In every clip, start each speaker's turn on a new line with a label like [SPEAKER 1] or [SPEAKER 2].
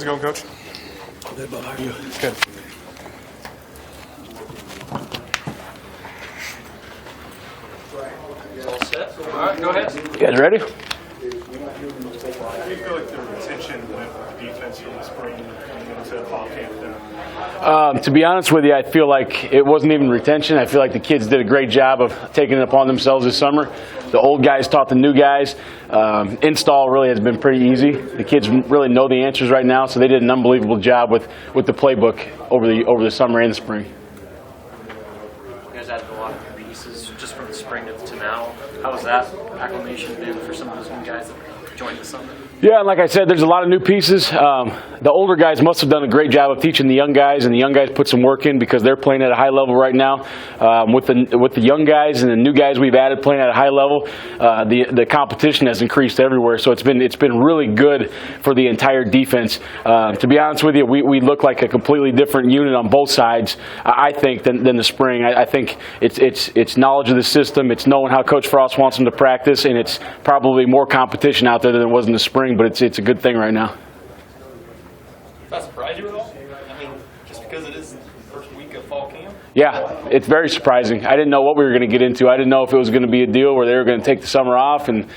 [SPEAKER 1] How's it going, Coach?
[SPEAKER 2] Good, Bob. How are you?
[SPEAKER 1] Good.
[SPEAKER 3] All set? All right, go ahead.
[SPEAKER 2] You guys ready?
[SPEAKER 1] How do you feel like the retention with the defense from the spring coming into fall camp now?
[SPEAKER 2] To be honest with you, I feel like it wasn't even retention. I feel like the kids did a great job of taking it upon themselves this summer. The old guys taught the new guys. Install really has been pretty easy. The kids really know the answers right now, so they did an unbelievable job with the playbook over the summer and the spring.
[SPEAKER 3] You guys added a lot of new pieces just from the spring to now. How has that acclimation been for some of those new guys that joined this summer?
[SPEAKER 2] Yeah, and like I said, there's a lot of new pieces. The older guys must have done a great job of teaching the young guys, and the young guys put some work in because they're playing at a high level right now. With the young guys and the new guys we've added playing at a high level, the competition has increased everywhere. So it's been really good for the entire defense. To be honest with you, we look like a completely different unit on both sides, I think, than the spring. I think it's knowledge of the system, it's knowing how Coach Frost wants them to practice, and it's probably more competition out there than it was in the spring. But it's a good thing right now.
[SPEAKER 4] Does that surprise you at all? I mean, just because it is the first week of fall camp?
[SPEAKER 2] Yeah, it's very surprising. I didn't know what we were going to get into. I didn't know if it was going to be a deal where they were going to take the summer off and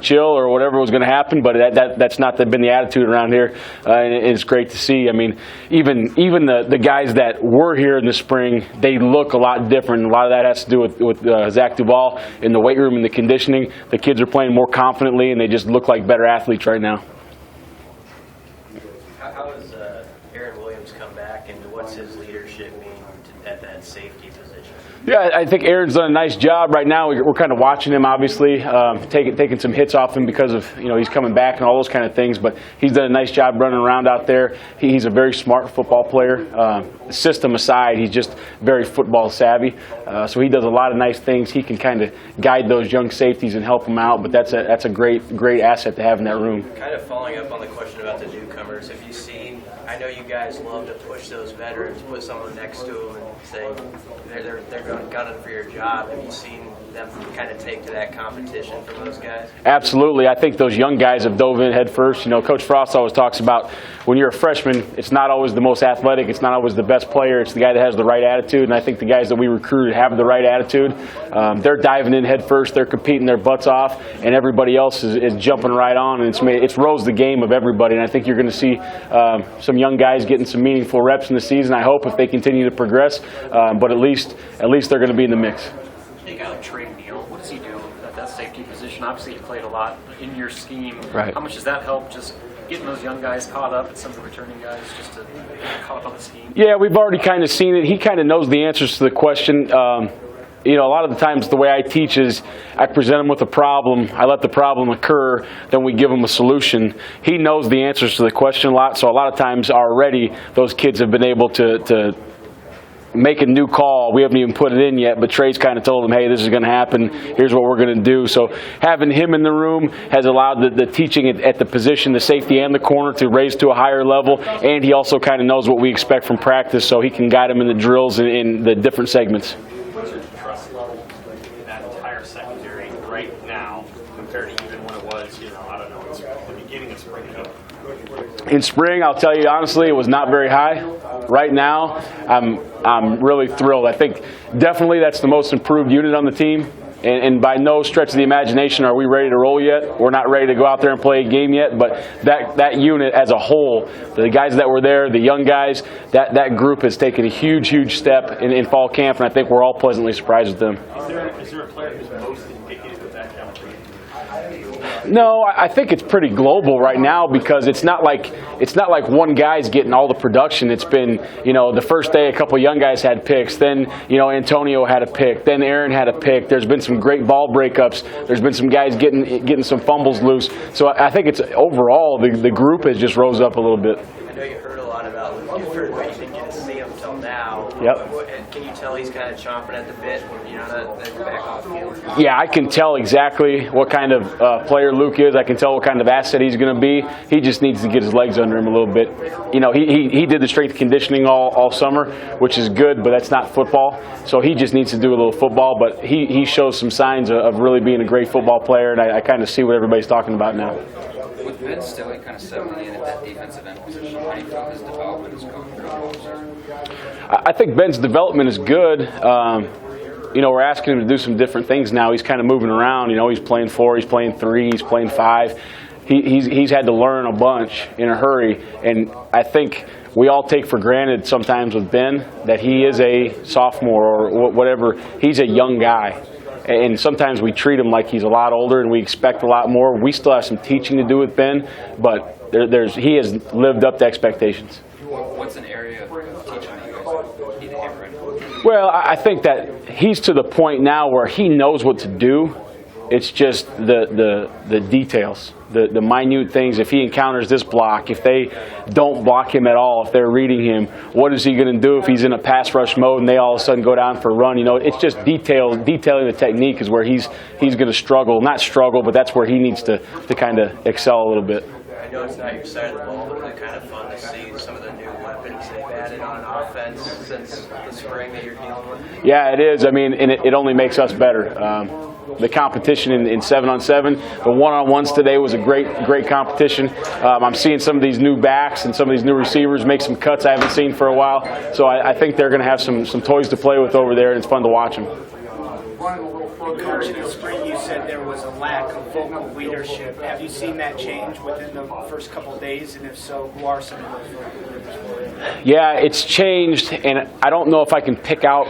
[SPEAKER 2] chill or whatever was going to happen, but that's not been the attitude around here, and it's great to see. I mean, even the guys that were here in the spring, they look a lot different. A lot of that has to do with Zach Duvall in the weight room and the conditioning. The kids are playing more confidently, and they just look like better athletes right now.
[SPEAKER 5] How has Aaron Williams come back, and what's his leadership mean at that safety position?
[SPEAKER 2] Yeah, I think Aaron's done a nice job right now. We're kind of watching him, obviously, taking some hits off him because of he's coming back and all those kind of things. But he's done a nice job running around out there. He's a very smart football player. System aside, he's just very football savvy. So he does a lot of nice things. He can kind of guide those young safeties and help them out. But that's a great asset to have in that room.
[SPEAKER 5] Kind of following up on the question about the newcomers, have you seen? I know you guys love to push those veterans, put someone next to them, and say they're gunning for your job. Have you seen them kind of take to that competition from those guys?
[SPEAKER 2] Absolutely. I think those young guys have dove in head first. Coach Frost always talks about when you're a freshman, it's not always the most athletic, it's not always the best player, it's the guy that has the right attitude, and I think the guys that we recruited have the right attitude. They're diving in head first, they're competing their butts off, and everybody else is jumping right on, and it's rose the game of everybody, and I think you're going to see some young guys getting some meaningful reps in the season, I hope, if they continue to progress, but at least they're going to be in the mix.
[SPEAKER 3] You got Trey Neal. What does he do at that safety position? Obviously, he played a lot in your scheme.
[SPEAKER 2] Right.
[SPEAKER 3] How much does that help just getting those young guys caught up and some of the returning guys just to get caught up on the scheme?
[SPEAKER 2] Yeah, we've already kind of seen it. He kind of knows the answers to the question. A lot of the times the way I teach is I present him with a problem, I let the problem occur, then we give him a solution. He knows the answers to the question a lot, so a lot of times already those kids have been able to make a new call. We haven't even put it in yet, but Trey's kind of told them, hey, this is going to happen. Here's what we're going to do. So having him in the room has allowed the teaching at the position, the safety and the corner to raise to a higher level, and he also kind of knows what we expect from practice, so he can guide them in the drills and in the different segments.
[SPEAKER 4] What's your trust level in that entire secondary right now compared to even when it was, it's the beginning of spring?
[SPEAKER 2] In spring, I'll tell you honestly, it was not very high. Right now, I'm really thrilled. I think definitely that's the most improved unit on the team. And by no stretch of the imagination are we ready to roll yet. We're not ready to go out there and play a game yet. But that unit as a whole, the guys that were there, the young guys, that group has taken a huge step in fall camp. And I think we're all pleasantly surprised with them.
[SPEAKER 4] Is there a player who's most indicative of that kind of thing?
[SPEAKER 2] No, I think it's pretty global right now because it's not like one guy's getting all the production. It's been, the first day a couple young guys had picks, then, Antonio had a pick, then Aaron had a pick. There's been some great ball breakups. There's been some guys getting some fumbles loose. So I think it's overall the group has just rose up a little bit.
[SPEAKER 5] I know you heard a lot about Gifford, but you didn't get to see him until now.
[SPEAKER 2] Yep.
[SPEAKER 5] Can you tell he's kind of chomping at the bit, that back off the field?
[SPEAKER 2] Yeah, I can tell exactly what kind of player Luke is. I can tell what kind of asset he's going to be. He just needs to get his legs under him a little bit. He did the strength conditioning all summer, which is good, but that's not football. So he just needs to do a little football, but he shows some signs of really being a great football player, and I kind of see what everybody's talking about now.
[SPEAKER 6] With Vince still kind of settling in at that defensive end position. How do you feel his development is going through the season?
[SPEAKER 2] I think Ben's development is good. You know, we're asking him to do some different things now. He's kind of moving around. You know, he's playing 4, he's playing 3, he's playing 5. He's had to learn a bunch in a hurry, and I think we all take for granted sometimes with Ben that he is a sophomore or whatever. He's a young guy, and sometimes we treat him like he's a lot older and we expect a lot more. We still have some teaching to do with Ben, but he has lived up to expectations.
[SPEAKER 6] What's an area of teaching that you guys need to hammer in?
[SPEAKER 2] Well, I think that he's to the point now where he knows what to do. It's just the details, the minute things. If he encounters this block, if they don't block him at all, if they're reading him, what is he going to do if he's in a pass rush mode and they all of a sudden go down for a run? You know, it's just detailing the technique is where he's going to struggle. Not struggle, but that's where he needs to kind of excel a little bit.
[SPEAKER 5] I know it's not your side of the ball, but it's kind of fun to see some of the new weapons they've added on offense since the spring that you're dealing with.
[SPEAKER 2] Yeah, it is. I mean, and it only makes us better. The competition in 7-on-7, the one-on-ones today was a great competition. I'm seeing some of these new backs and some of these new receivers make some cuts I haven't seen for a while. So I think they're going to have some toys to play with over there, and it's fun to watch them.
[SPEAKER 7] Coach, in the spring you said there was a lack of vocal leadership. Have you seen that change within the first couple of days? And if so, who are some of those vocal leaders?
[SPEAKER 2] Yeah, it's changed, and I don't know if I can pick out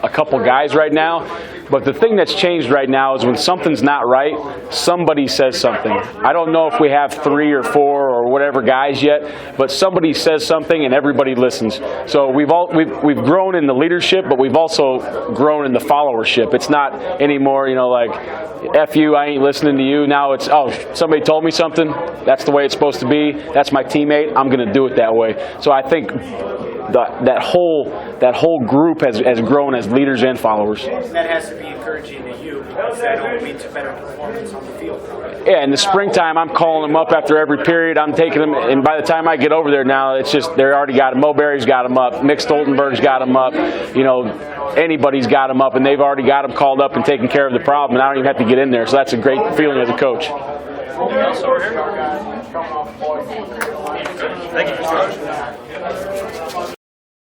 [SPEAKER 2] a couple guys right now, but the thing that's changed right now is when something's not right, somebody says something. I don't know if we have 3 or 4 or whatever guys yet, but somebody says something and everybody listens. So we've grown in the leadership, but we've also grown in the followership. It's not anymore, you know, like, F you, I ain't listening to you. Now it's, oh, somebody told me something. That's the way it's supposed to be. That's my teammate. I'm going to do it that way. So I think that whole group has grown as leaders and followers.
[SPEAKER 7] That has to be encouraging to you because that will lead to better performance on the field.
[SPEAKER 2] Yeah, in the springtime, I'm calling them up after every period. I'm taking them, and by the time I get over there now, it's just they're already got them. Mulberry's got them up. Mick Stoltenberg's got them up. You know, anybody's got them up, and they've already got them called up and taken care of the problem, and I don't even have to get in there. So that's a great feeling as a coach.
[SPEAKER 3] Thank you.